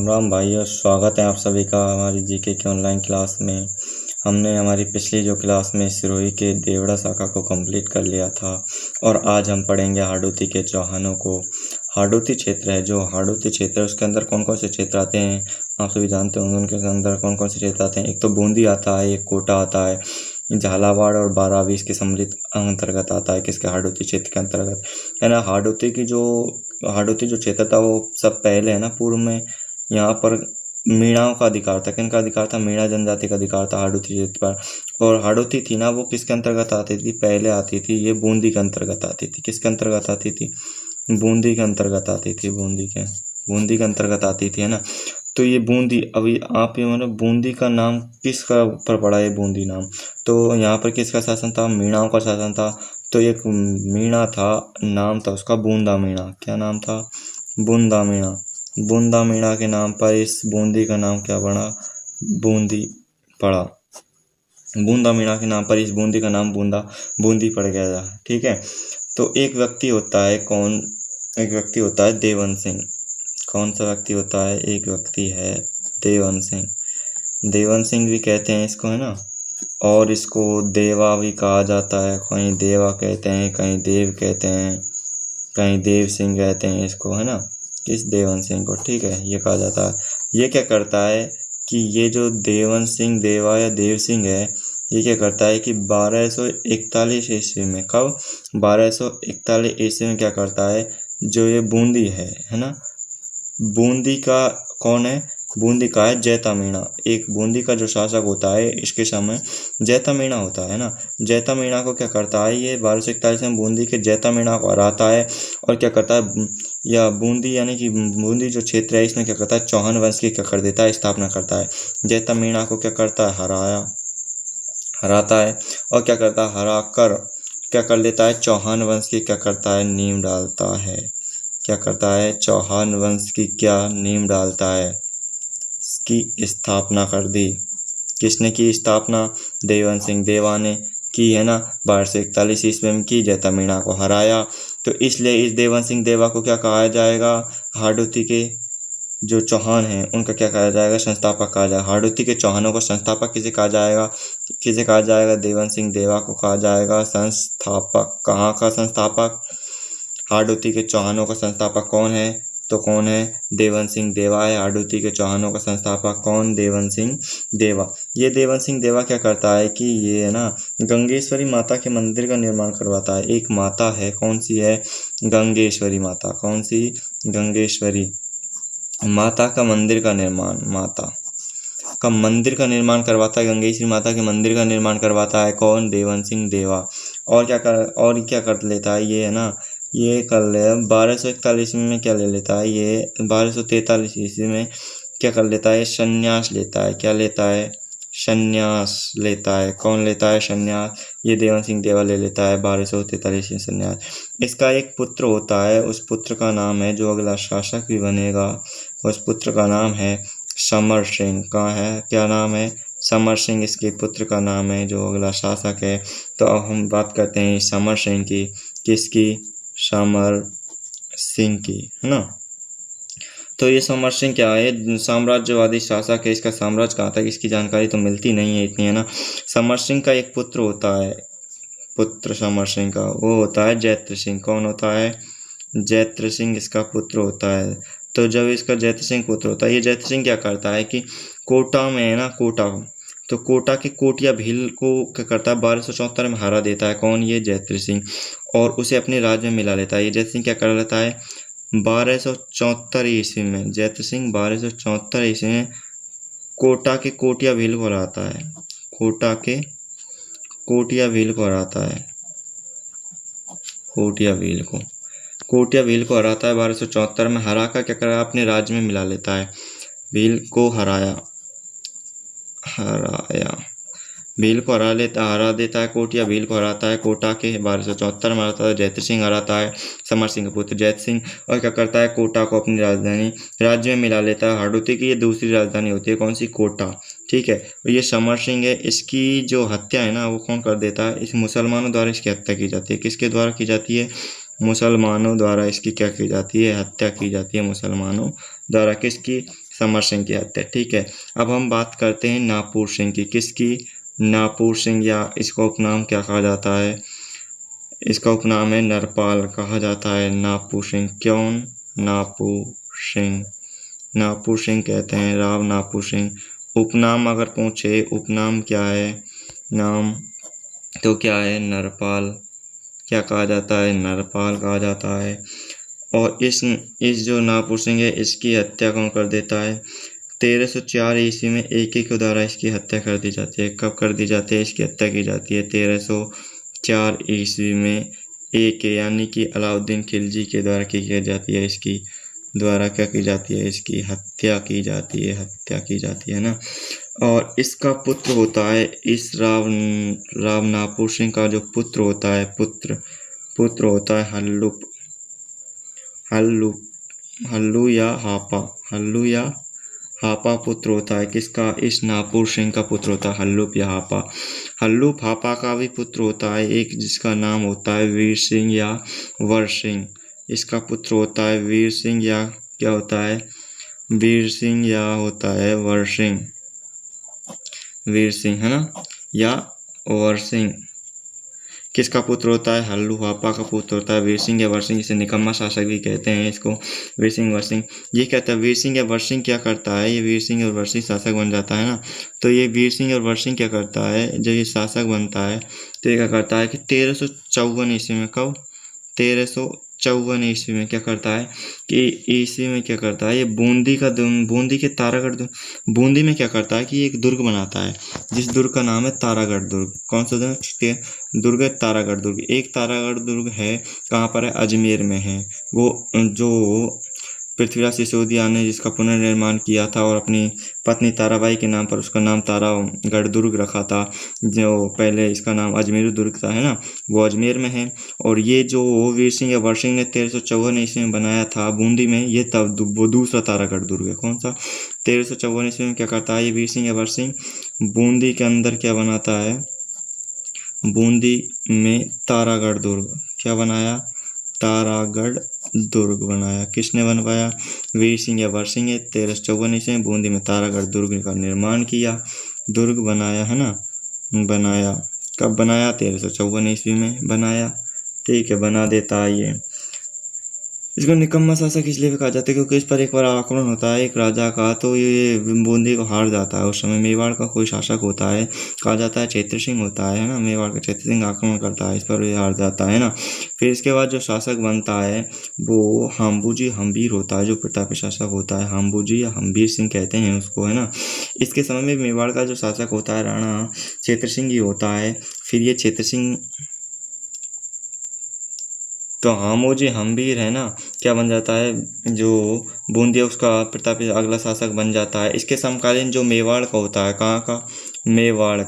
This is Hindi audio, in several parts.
राम राम भाइयों, स्वागत है आप सभी का हमारी जीके के ऑनलाइन क्लास में। हमने हमारी पिछली जो क्लास में सिरोही के देवड़ा शाखा को कंप्लीट कर लिया था और आज हम पढ़ेंगे हाड़ौती के चौहानों को। हाड़ौती क्षेत्र है, जो हाड़ौती क्षेत्र है उसके अंदर कौन कौन से क्षेत्र आते हैं आप सभी जानते होंगे। उनके अंदर कौन कौन से क्षेत्र आते हैं, एक तो बूंदी आता है, एक कोटा आता है, झालावाड़ और बारावी इसके सम्मिलित अंतर्गत आता है। किसके? हाड़ौती क्षेत्र के अंतर्गत है ना। हाड़ौती जो क्षेत्र था वो सब पहले है ना, पूर्व में यहाँ पर मीणाओं का अधिकार था। किनका अधिकार था? मीणा जनजाति का अधिकार था हाड़ौती क्षेत्र पर। और हाड़ौती थी ना, वो किसके अंतर्गत आती थी? पहले आती थी ये बूंदी के अंतर्गत आती थी। किसके अंतर्गत आती थी? बूंदी के अंतर्गत आती थी। बूंदी के अंतर्गत आती थी, है ना। तो ये बूंदी, अभी आप ये मतलब बूंदी का नाम किसका ऊपर पड़ा? ये बूंदी नाम तो यहाँ पर किसका शासन था? मीणाओं का शासन था। तो एक मीणा था, नाम था उसका बूंदा मीणा। क्या नाम था? बूंदा मीणा। बूंदा मीणा के नाम पर इस बूंदी का नाम क्या पड़ा? बूंदी पड़ा। बूंदा मीणा के नाम पर इस बूंदी का नाम बूंदी पड़ गया। ठीक है। तो एक व्यक्ति होता है, कौन? एक व्यक्ति होता है देवन सिंह। कौन सा व्यक्ति होता है? एक व्यक्ति है देवन सिंह। देवन सिंह भी कहते हैं इसको, है ना। और इसको देवा भी कहा जाता है। कहीं देवा कहते हैं, कहीं देव कहते हैं, कहीं देव सिंह कहते हैं इसको, है ना। इस देवन सिंह को, ठीक है, ये कहा जाता है। ये क्या करता है कि ये जो देवन सिंह, देवा या देव सिंह है, ये क्या करता है कि 1241 ईस्वी में, कब? 1241 ईस्वी में क्या करता है, जो ये बूंदी है ना। बूंदी का कौन है? बूंदी का है जैता मीणा। एक बूंदी का जो शासक होता है इसके समय जैता मीणा होता है ना। जैता मीणा को क्या करता है, ये 1241 में बूंदी के जैता मीणा को हराता है। और क्या करता है, या बूंदी यानी कि बूंदी जो क्षेत्र है इसमें क्या करता है, चौहान वंश की क्या कर देता है, स्थापना करता है। जैता मीणा को क्या करता है, हराता है। और क्या करता है, हरा कर क्या कर लेता है, चौहान वंश की क्या करता है, नींव डालता है। क्या करता है? चौहान वंश की क्या नींव डालता है, इसकी स्थापना कर दी। किसने की स्थापना? देवन सिंह देवा ने की, है ना। 1241 ईस्वी में की, जैता मीणा को हराया। तो इसलिए इस देवन सिंह देवा को क्या कहा जाएगा? हाड़ौती के जो चौहान हैं उनका क्या कहा जाएगा? संस्थापक कहा जाएगा। हाड़ौती के चौहानों का संस्थापक किसे कहा जाएगा? देवन सिंह देवा को कहा जाएगा संस्थापक। कहाँ का संस्थापक? हाड़ौती के चौहानों का संस्थापक कौन है? तो कौन है? देवन सिंह देवा है। हाड़ौती के चौहानों का संस्थापक कौन? देवन सिंह देवा। ये देवन सिंह देवा क्या करता है कि ये है ना, गंगेश्वरी माता के मंदिर का निर्माण करवाता है। एक माता है, कौन सी है? गंगेश्वरी माता। कौन सी? गंगेश्वरी माता का मंदिर का निर्माण, माता का मंदिर का निर्माण करवाता है। गंगेश्वरी माता के मंदिर का निर्माण करवाता है कौन? देवन सिंह देवा। और क्या कर लेता है ये, है ना, ये कर ले 1241 में क्या ले लेता है, ये 1243 ईस्वी में क्या कर लेता है, संन्यास लेता है। क्या लेता है? संन्यास लेता है। कौन लेता है संन्यास? ये देवन सिंह देवा ले लेता है 1243 में संन्यास। इसका एक पुत्र होता है, उस पुत्र का नाम है, जो अगला शासक भी बनेगा, उस पुत्र का नाम है समर सिंह। कहाँ है? क्या नाम है? समर सिंह इसके पुत्र का नाम है, जो अगला शासक है। तो अब हम बात करते हैं समर सिंह की। किसकी? समर सिंह की, है ना। तो ये समर सिंह क्या है? साम्राज्यवादी शासक है। इसका साम्राज्य कहाँ था, इसकी जानकारी तो मिलती नहीं है इतनी, है ना। समर सिंह का एक पुत्र होता है, पुत्र समर सिंह का, वो होता है जैत्र सिंह। कौन होता है? जैत्र सिंह इसका पुत्र होता है। तो जब इसका जैत्र सिंह पुत्र होता है, ये जैत्र सिंह क्या करता है कि कोटा में, है ना, तो कोटा के कोटिया भील को क्या करता है, 1274 में हरा देता है। कौन? ये जैत्र सिंह। और उसे अपने राज्य में मिला लेता है। ये जैत्र सिंह क्या कर लेता है, 1274 ईस्वी में, जैत्र सिंह 1274 ईस्वी में कोटा के कोटिया भील को हराता है। कोटा के कोटिया भील को हराता है। कोटिया भील को हराता है 1274 में। हरा कर क्या करा, अपने राज्य में मिला लेता है। भील को हराया भील को हरा देता है। कोटिया भील को हराता है कोटा के 1274 में हराता है। जैत्र सिंह हराता है समर सिंह का पुत्र जैत्र सिंह। और क्या करता है, कोटा को अपनी राजधानी राज्य में मिला लेता है। हाड़ौती की ये दूसरी राजधानी होती है, कौन सी? कोटा। ठीक है। और ये समर सिंह है, इसकी जो हत्या है ना, वो कौन कर देता है? इस मुसलमानों द्वारा इसकी हत्या की जाती है। किसके द्वारा की जाती है? मुसलमानों द्वारा इसकी क्या की जाती है? हत्या की जाती है मुसलमानों द्वारा। किसकी? समर सिंह की हत्या। ठीक है, अब हम बात करते हैं नापुर सिंह की। किसकी? नापुर सिंह, या इसका उपनाम क्या कहा जाता है? इसका उपनाम है नरपाल कहा जाता है नापुर सिंह। क्यों नापुर सिंह? नापुर सिंह कहते हैं राव नापुर सिंह। उपनाम अगर पूछे उपनाम क्या है, नाम तो क्या है? नरपाल। क्या कहा जाता है? नरपाल कहा जाता है। और इस जो नापुर सिंह है इसकी हत्या कौन कर देता है? 1304 ईस्वी में एक के द्वारा इसकी हत्या कर दी जाती है। कब कर दी जाती है? इसकी हत्या की जाती है 1304 ईस्वी में यानी कि अलाउद्दीन खिलजी के द्वारा की जाती है। इसकी द्वारा क्या की जाती है? इसकी हत्या की जाती है, हत्या की जाती है ना। और इसका पुत्र होता है, इस राव नापुर सिंह का जो पुत्र होता है, पुत्र होता है हल्लू या हापा पुत्र होता है। किसका? इस नापुर सिंह का पुत्र होता है हल्लूप या हापा। हल्लूप हापा का भी पुत्र होता है एक, जिसका नाम होता है वीर सिंह या वर सिंह। इसका पुत्र होता है वीर सिंह या क्या होता है? वीर सिंह या होता है वर सिंह। वीर सिंह है ना, या वर सिंह। किसका पुत्र होता है? हल्लू हापा का पुत्र होता है वीर सिंह या वर सिंह। इसे निकम्मा शासक भी कहते हैं इसको, वीर सिंह वर सिंह। ये कहता है वीर सिंह या वर सिंह क्या करता है? ये वीर सिंह और वर सिंह शासक बन जाता है ना। तो ये वीर सिंह और वर सिंह क्या करता है? जब ये शासक बनता है तो ये क्या करता है कि 1354 ईस्वी में, कब? 1354 ईस्वी में क्या करता है कि ईस्वी में क्या करता है? ये बूंदी के तारागढ़ बूंदी में क्या करता है कि एक दुर्ग बनाता है, जिस दुर्ग का नाम है तारागढ़ दुर्ग। कौन सा दुर्ग है? तारागढ़ दुर्ग। एक तारागढ़ दुर्ग है, कहाँ पर है? अजमेर में है। वो जो पृथ्वीराज सिसोदिया ने जिसका पुनर्निर्माण किया था और अपनी पत्नी ताराबाई के नाम पर उसका नाम तारागढ़ दुर्ग रखा था, जो पहले इसका नाम अजमेर दुर्ग था, है ना, वो अजमेर में है। और ये जो वीर सिंह या वर सिंह ने 1354 ईस्वी में बनाया था बूंदी में, ये तब वो दूसरा तारागढ़ दुर्ग है। कौन सा? 1354 ईस्वी में क्या करता है ये वीर सिंह या वर सिंह? बूंदी के अंदर क्या बनाता है? बूंदी में तारागढ़ दुर्ग। क्या बनाया? तारागढ़ दुर्ग बनाया। किसने बनवाया? वीर सिंह या वर सिंह ने 1354 ईस्वी में बूंदी में तारागढ़ दुर्ग का निर्माण किया, दुर्ग बनाया, है ना, बनाया। कब बनाया? 1354 ईस्वी में बनाया। ठीक है, बना देता है ये। इसको निकम्मा शासक इसलिए भी कहा जाता है क्योंकि इस पर एक बार आक्रमण होता है एक राजा का, तो ये बूंदी को हार जाता है। उस समय मेवाड़ का कोई शासक होता है, कहा जाता है चैत्र सिंह होता है ना, मेवाड़ का चैत्र सिंह आक्रमण करता है, इस पर ये हार जाता है ना। फिर इसके बाद जो शासक बनता है वो हाम्बूजी हम्बीर होता है, जो प्रतापी शासक होता है हाम्बूजी या हम्बीर सिंह कहते हैं उसको, है ना। इसके समय में मेवाड़ का जो शासक होता है राणा चैत्र सिंह ही होता है। फिर ये चैत्र सिंह तो हामोजी हम्बीर है ना, क्या बन जाता है? जो बूंदी उसका प्रतापी अगला शासक बन जाता है। इसके समकालीन जो मेवाड़ का होता है, कहाँ का? मेवाड़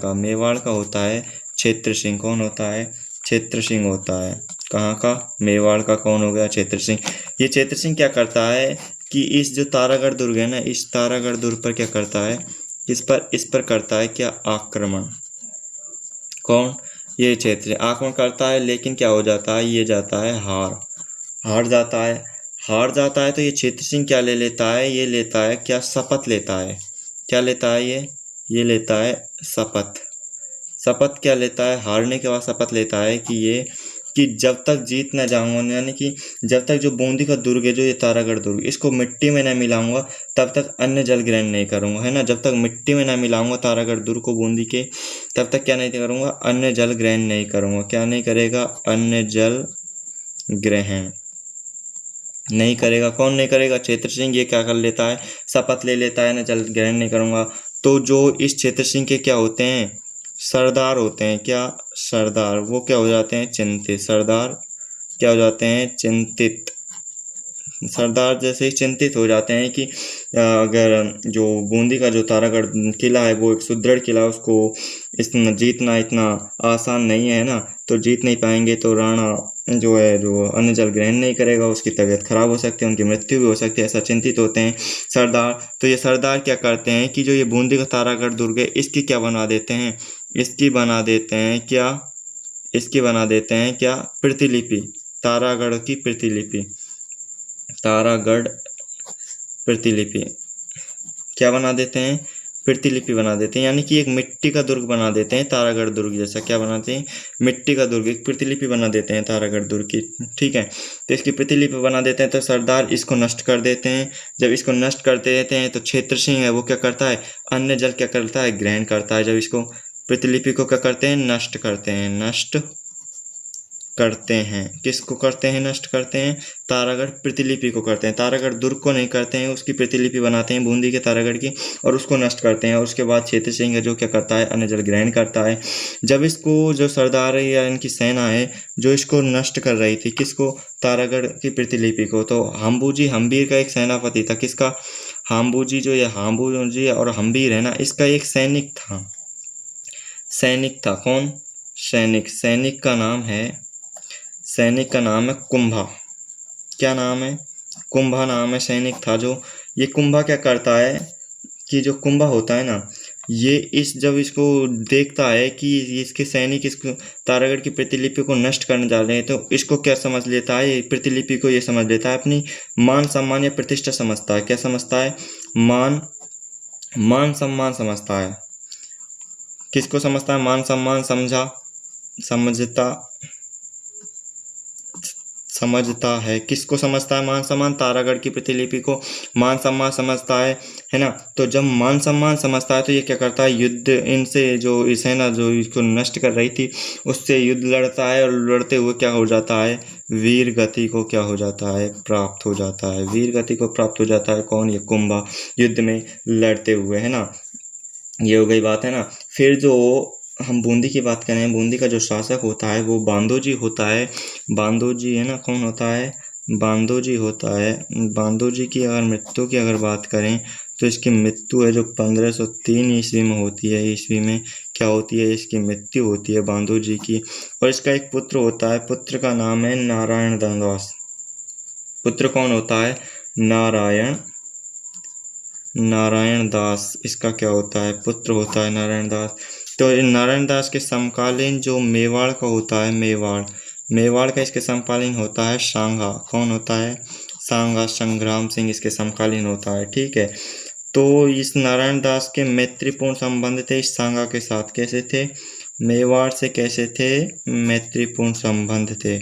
का होता है क्षेत्र सिंह। कौन होता है? क्षेत्र सिंह होता है। कहाँ का? मेवाड़ का कौन हो गया? क्षेत्र सिंह। ये क्षेत्र सिंह क्या करता है कि इस जो तारागढ़ दुर्ग है ना, इस तारागढ़ दुर्ग पर क्या करता है? इस पर करता है क्या? आक्रमण। कौन? ये क्षेत्र आक्रमण करता है, लेकिन क्या हो जाता है? ये जाता है हार जाता है। तो ये क्षेत्र सिंह क्या ले लेता है? ये लेता है क्या? शपथ लेता है। क्या लेता है ये लेता है शपथ क्या लेता है? हारने के बाद शपथ लेता है कि जब तक जीत न जाऊंगा, यानी कि जब तक जो बूंदी का दुर्ग है, जो ये तारागढ़ दुर्ग, इसको मिट्टी में न मिलाऊंगा तब तक अन्य जल ग्रहण नहीं करूंगा, है ना। जब तक मिट्टी में न मिलाऊंगा तारागढ़ दुर्ग को बूंदी के, तब तक क्या नहीं करूंगा? अन्य जल ग्रहण नहीं करूंगा। क्या नहीं करेगा? अन्य जल ग्रहण नहीं करेगा। कौन नहीं करेगा? क्षेत्र सिंह। ये क्या कर लेता है? शपथ ले लेता है ना, जल ग्रहण नहीं करूंगा। तो जो इस क्षेत्र सिंह के क्या होते हैं? सरदार होते हैं। क्या? सरदार। वो क्या हो जाते हैं? चिंतित। सरदार क्या हो जाते हैं? चिंतित। सरदार जैसे ही चिंतित हो जाते हैं कि अगर जो बूंदी का जो तारागढ़ किला है वो एक सुदृढ़ किला है, उसको जीतना इतना आसान नहीं है ना, तो जीत नहीं पाएंगे, तो राणा जो है जो अन्न जल ग्रहण नहीं करेगा, उसकी तबीयत खराब हो सकती है, उनकी मृत्यु भी हो सकती है, ऐसा चिंतित होते हैं सरदार। तो ये सरदार क्या करते हैं कि जो ये बूंदी का तारागढ़ दुर्ग है इसकी क्या बना देते हैं? इसकी बना देते हैं क्या? प्रतिलिपि। तारागढ़ की प्रतिलिपि। क्या बना देते हैं, प्रतिलिपि बना देते हैं, यानी कि एक मिट्टी का दुर्ग बना देते हैं, तारागढ़ दुर्ग जैसा। क्या बनाते हैं, मिट्टी का दुर्ग, एक प्रतिलिपि बना देते हैं तारागढ़ दुर्ग की, ठीक है। तो इसकी प्रतिलिपि बना देते हैं, तो सरदार इसको नष्ट कर देते हैं। जब इसको नष्ट कर देते हैं तो क्षेत्र सिंह है वो क्या करता है, अन्य जल क्या करता है, ग्रहण करता है। जब इसको प्रतिलिपि को क्या करते हैं, नष्ट करते हैं, नष्ट करते हैं। किसको करते हैं, नष्ट करते हैं, तारागढ़ प्रतिलिपि को करते हैं। तारागढ़ दुर्ग को नहीं करते हैं, उसकी प्रतिलिपि बनाते हैं बूंदी के तारागढ़ की, और उसको नष्ट करते हैं। और उसके बाद क्षेत्र सिंह है जो क्या करता है, अन्य जल ग्रहण करता है। जब इसको जो सरदार है या इनकी सेना है जो इसको नष्ट कर रही थी, किसको, तारागढ़ की प्रतिलिपि को, तो हाम्बूजी हम्बीर का एक सेनापति था। किसका, हाम्बूजी, जो ये हाम्बूजी और हम्बीर है ना, इसका एक सैनिक था, सैनिक था। कौन, सैनिक। सैनिक का नाम है, सैनिक का नाम है कुंभा। क्या नाम है, कुंभा नाम है सैनिक था। जो ये कुंभा क्या करता है कि जो कुंभा होता है ना, ये इस जब इसको देखता है कि इसके सैनिक इसको तारागढ़ की प्रतिलिपि को नष्ट करने जा रहे हैं, तो इसको क्या समझ लेता है, प्रतिलिपि को ये समझ लेता है अपनी मान सम्मान या प्रतिष्ठा समझता है। क्या समझता है, मान सम्मान समझता है। किसको समझता है, मान सम्मान, समझता है। किसको समझता है, मान सम्मान, तारागढ़ की प्रतिलिपि को मान सम्मान समझता है ना। तो जब मान सम्मान समझता है तो ये क्या करता है, युद्ध इनसे, जो सेना जो इसको नष्ट कर रही थी उससे युद्ध लड़ता है, और लड़ते हुए क्या हो जाता है, वीर गति को क्या हो जाता है, प्राप्त हो जाता है। वीर गति को प्राप्त हो जाता है। कौन, ये कुंभा, युद्ध में लड़ते हुए, है ना। ये हो गई बात, है ना। फिर जो हम बूंदी की बात करें, बूंदी का जो शासक होता है वो बांदोजी होता है। बांदोजी है ना, कौन होता है, बांदोजी होता है। बांदोजी की अगर मृत्यु की अगर बात करें तो इसकी मृत्यु है जो 1503 ईस्वी में होती है। ईस्वी में क्या होती है, इसकी मृत्यु होती है बांदोजी की। और इसका एक पुत्र होता है, पुत्र का नाम है नारायण दास। पुत्र कौन होता है, नारायण दास। इसका क्या होता है, पुत्र होता है नारायण दास। तो नारायण दास के समकालीन जो मेवाड़ का होता है, मेवाड़ का इसके समकालीन होता है सांगा। कौन होता है, सांगा, संग्राम सिंह इसके समकालीन होता है, ठीक है। तो इस नारायण दास के मैत्रीपूर्ण संबंध थे इस सांगा के साथ। कैसे थे, मेवाड़ से कैसे थे, मैत्रीपूर्ण संबंध थे,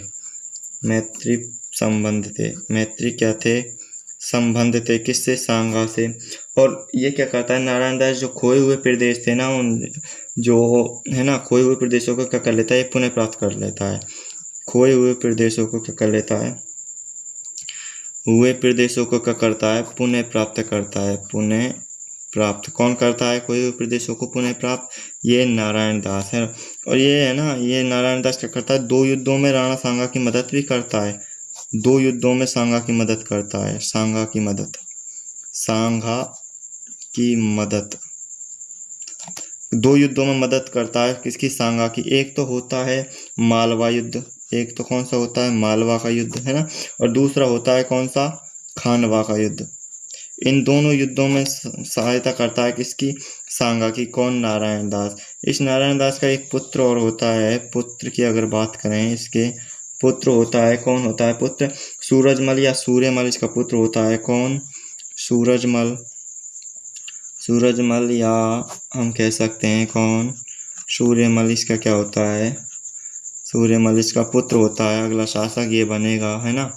मैत्री क्या थे, संबंध थे। किससे, सांगा से। और ये क्या करता है, नारायण दास जो खोए हुए प्रदेश थे ना, उन जो है ना, खोए हुए प्रदेशों को क्या कर लेता है, पुनः प्राप्त कर लेता है। खोए हुए प्रदेशों को क्या कर लेता है, हुए प्रदेशों को क्या करता है, पुनः प्राप्त करता है। पुनः प्राप्त कौन करता है, खोए हुए प्रदेशों को पुनः प्राप्त, ये नारायण दास है। और ये है ना, ये नारायण दास क्या करता है, 2 युद्धों में राणा सांगा की मदद भी करता है। 2 युद्धों में सांगा की मदद करता है, सांगा की मदद 2 युद्धों में मदद करता है। किसकी, सांगा की। एक तो होता है मालवा युद्ध, एक तो कौन सा होता है, मालवा का युद्ध, है ना। और दूसरा होता है कौन सा, खानवा का युद्ध। इन दोनों युद्धों में सहायता करता है किसकी, सांगा की। कौन, नारायण दास। इस नारायण दास का एक पुत्र और होता है, पुत्र की अगर बात करें, इसके पुत्र होता है, कौन होता है पुत्र, सूरजमल या सूर्यमल इसका पुत्र होता है। कौन, सूरजमल या हम कह सकते हैं कौन, सूर्यमल इसका क्या होता है, सूर्यमल इसका पुत्र होता है। अगला शासक ये बनेगा, है ना।